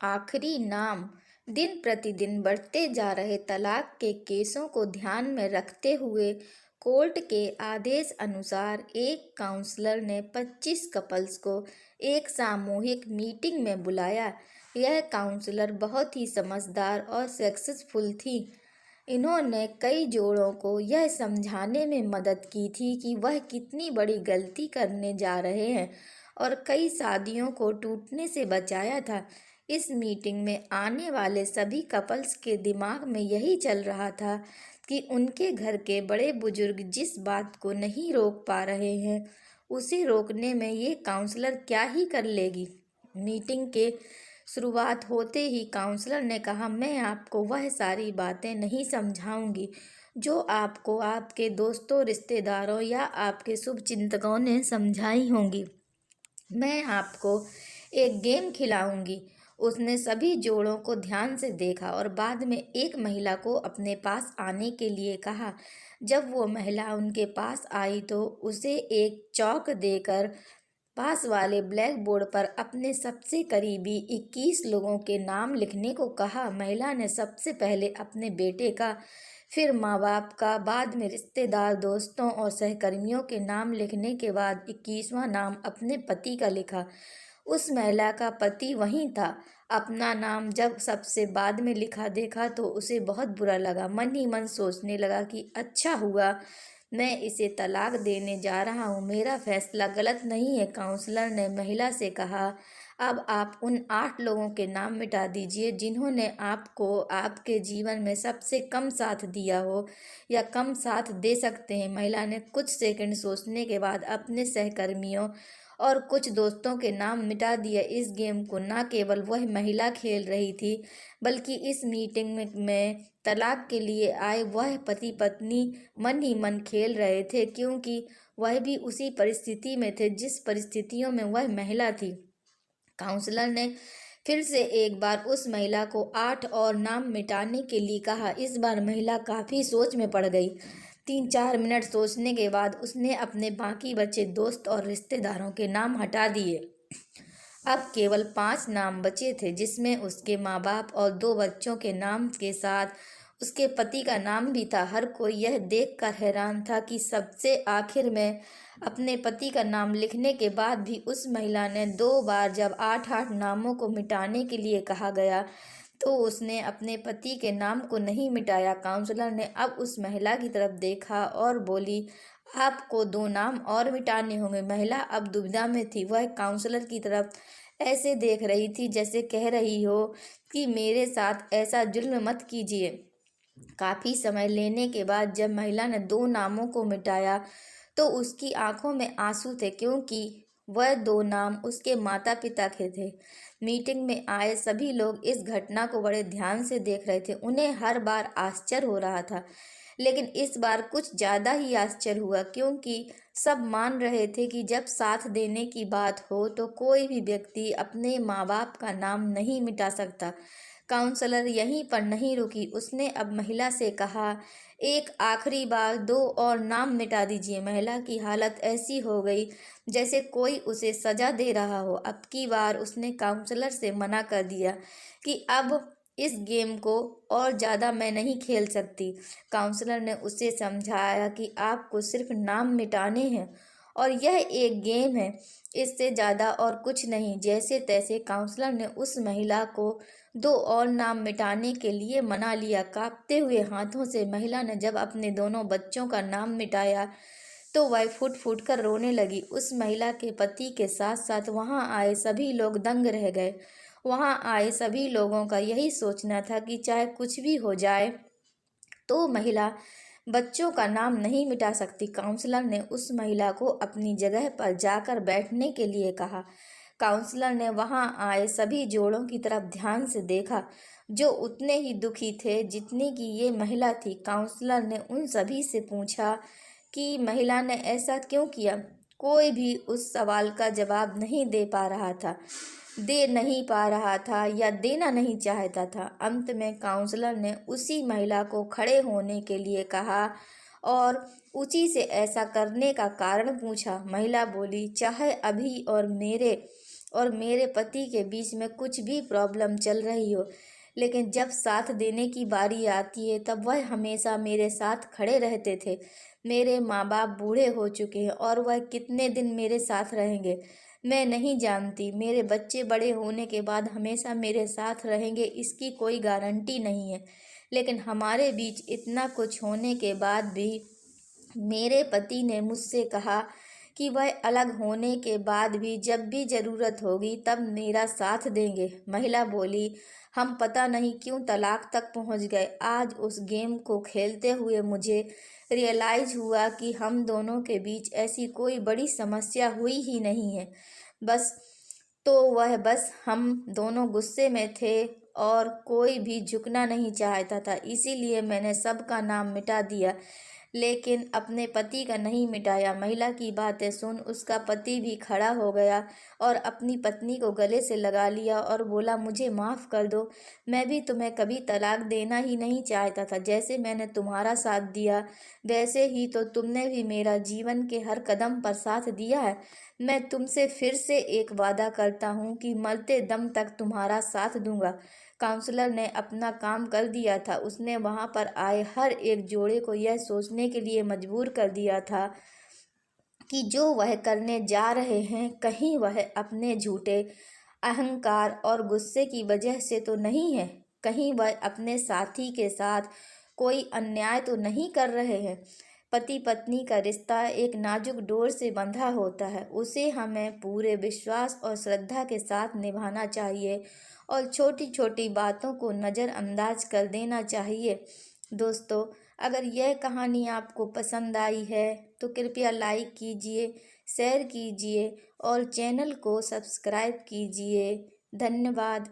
आखिरी नाम। दिन प्रतिदिन बढ़ते जा रहे तलाक के केसों को ध्यान में रखते हुए कोर्ट के आदेश अनुसार एक काउंसलर ने 25 कपल्स को एक सामूहिक मीटिंग में बुलाया। यह काउंसलर बहुत ही समझदार और सक्सेसफुल थी। इन्होंने कई जोड़ों को यह समझाने में मदद की थी कि वह कितनी बड़ी गलती करने जा रहे हैं और कई शादियों को टूटने से बचाया था। इस मीटिंग में आने वाले सभी कपल्स के दिमाग में यही चल रहा था कि उनके घर के बड़े बुजुर्ग जिस बात को नहीं रोक पा रहे हैं उसे रोकने में ये काउंसलर क्या ही कर लेगी। मीटिंग के शुरुआत होते ही काउंसलर ने कहा, मैं आपको वह सारी बातें नहीं समझाऊंगी जो आपको आपके दोस्तों, रिश्तेदारों या आपके शुभचिंतकों ने समझाई होंगी। मैं आपको एक गेम खिलाऊंगी। उसने सभी जोड़ों को ध्यान से देखा और बाद में एक महिला को अपने पास आने के लिए कहा। जब वो महिला उनके पास आई तो उसे एक चौक देकर पास वाले ब्लैक बोर्ड पर अपने सबसे करीबी 21 लोगों के नाम लिखने को कहा। महिला ने सबसे पहले अपने बेटे का, फिर माँ बाप का, बाद में रिश्तेदार, दोस्तों और सहकर्मियों के नाम लिखने के बाद 21वां नाम अपने पति का लिखा। उस महिला का पति वहीं था। अपना नाम जब सबसे बाद में लिखा देखा तो उसे बहुत बुरा लगा। मन ही मन सोचने लगा कि अच्छा हुआ मैं इसे तलाक देने जा रहा हूँ, मेरा फैसला गलत नहीं है। काउंसलर ने महिला से कहा, अब आप उन 8 लोगों के नाम मिटा दीजिए जिन्होंने आपको आपके जीवन में सबसे कम साथ दिया हो या कम साथ दे सकते हैं। महिला ने कुछ सेकंड सोचने के बाद अपने सहकर्मियों और कुछ दोस्तों के नाम मिटा दिया। इस गेम को न केवल वह महिला खेल रही थी बल्कि इस मीटिंग में तलाक के लिए आए वह पति पत्नी मन ही मन खेल रहे थे, क्योंकि वह भी उसी परिस्थिति में थे जिस परिस्थितियों में वह महिला थी। काउंसलर ने फिर से एक बार उस महिला को 8 और नाम मिटाने के लिए कहा। इस बार महिला काफ़ी सोच में पड़ गई। 3-4 मिनट सोचने के बाद उसने अपने बाकी बचे दोस्त और रिश्तेदारों के नाम हटा दिए। अब केवल 5 नाम बचे थे, जिसमें उसके माँ बाप और 2 बच्चों के नाम के साथ उसके पति का नाम भी था। हर कोई यह देखकर हैरान था कि सबसे आखिर में अपने पति का नाम लिखने के बाद भी उस महिला ने 2 बार जब 8-8 नामों को मिटाने के लिए कहा गया तो उसने अपने पति के नाम को नहीं मिटाया। काउंसलर ने अब उस महिला की तरफ देखा और बोली, आपको 2 नाम और मिटाने होंगे। महिला अब दुविधा में थी। वह काउंसलर की तरफ ऐसे देख रही थी जैसे कह रही हो कि मेरे साथ ऐसा जुल्म मत कीजिए। काफ़ी समय लेने के बाद जब महिला ने 2 नामों को मिटाया तो उसकी आंखों में आंसू थे, क्योंकि वह 2 नाम उसके माता पिता के थे। मीटिंग में आए सभी लोग इस घटना को बड़े ध्यान से देख रहे थे। उन्हें हर बार आश्चर्य हो रहा था, लेकिन इस बार कुछ ज़्यादा ही आश्चर्य हुआ, क्योंकि सब मान रहे थे कि जब साथ देने की बात हो तो कोई भी व्यक्ति अपने माँ बाप का नाम नहीं मिटा सकता। काउंसलर यहीं पर नहीं रुकी। उसने अब महिला से कहा, एक आखिरी बार 2 और नाम मिटा दीजिए। महिला की हालत ऐसी हो गई जैसे कोई उसे सजा दे रहा हो। अब की बार उसने काउंसलर से मना कर दिया कि अब इस गेम को और ज़्यादा मैं नहीं खेल सकती। काउंसलर ने उसे समझाया कि आपको सिर्फ नाम मिटाने हैं और यह एक गेम है, इससे ज़्यादा और कुछ नहीं। जैसे तैसे काउंसलर ने उस महिला को 2 और नाम मिटाने के लिए मना लिया। कांपते हुए हाथों से महिला ने जब अपने दोनों बच्चों का नाम मिटाया तो वह फूट फूट कर रोने लगी। उस महिला के पति के साथ साथ वहां आए सभी लोग दंग रह गए। वहां आए सभी लोगों का यही सोचना था कि चाहे कुछ भी हो जाए तो महिला बच्चों का नाम नहीं मिटा सकती। काउंसलर ने उस महिला को अपनी जगह पर जाकर बैठने के लिए कहा। काउंसलर ने वहां आए सभी जोड़ों की तरफ ध्यान से देखा, जो उतने ही दुखी थे जितनी कि ये महिला थी। काउंसलर ने उन सभी से पूछा कि महिला ने ऐसा क्यों किया। कोई भी उस सवाल का जवाब नहीं नहीं पा रहा था या देना नहीं चाहता था। अंत में काउंसलर ने उसी महिला को खड़े होने के लिए कहा और उसी से ऐसा करने का कारण पूछा। महिला बोली, चाहे अभी और मेरे और मेरे पति के बीच में कुछ भी प्रॉब्लम चल रही हो, लेकिन जब साथ देने की बारी आती है तब वह हमेशा मेरे साथ खड़े रहते थे। मेरे माँ बाप बूढ़े हो चुके हैं और वह कितने दिन मेरे साथ रहेंगे मैं नहीं जानती। मेरे बच्चे बड़े होने के बाद हमेशा मेरे साथ रहेंगे इसकी कोई गारंटी नहीं है, लेकिन हमारे बीच इतना कुछ होने के बाद भी मेरे पति ने मुझसे कहा कि वह अलग होने के बाद भी जब भी ज़रूरत होगी तब मेरा साथ देंगे। महिला बोली, हम पता नहीं क्यों तलाक तक पहुंच गए। आज उस गेम को खेलते हुए मुझे रियलाइज़ हुआ कि हम दोनों के बीच ऐसी कोई बड़ी समस्या हुई ही नहीं है। बस बस हम दोनों गुस्से में थे और कोई भी झुकना नहीं चाहता था, इसीलिए मैंने सबका नाम मिटा दिया, लेकिन अपने पति का नहीं मिटाया। महिला की बातें सुन उसका पति भी खड़ा हो गया और अपनी पत्नी को गले से लगा लिया और बोला, मुझे माफ़ कर दो, मैं भी तुम्हें कभी तलाक देना ही नहीं चाहता था। जैसे मैंने तुम्हारा साथ दिया वैसे ही तो तुमने भी मेरा जीवन के हर कदम पर साथ दिया है। मैं तुमसे फिर से एक वादा करता हूँ कि मरते दम तक तुम्हारा साथ दूंगा। काउंसलर ने अपना काम कर दिया था। उसने वहां पर आए हर एक जोड़े को यह सोचने के लिए मजबूर कर दिया था कि जो वह करने जा रहे हैं कहीं वह अपने झूठे अहंकार और गुस्से की वजह से तो नहीं है, कहीं वह अपने साथी के साथ कोई अन्याय तो नहीं कर रहे हैं। पति पत्नी का रिश्ता एक नाजुक डोर से बंधा होता है, उसे हमें पूरे विश्वास और श्रद्धा के साथ निभाना चाहिए और छोटी छोटी बातों को नज़रअंदाज कर देना चाहिए। दोस्तों, अगर यह कहानी आपको पसंद आई है तो कृपया लाइक कीजिए, शेयर कीजिए और चैनल को सब्सक्राइब कीजिए। धन्यवाद।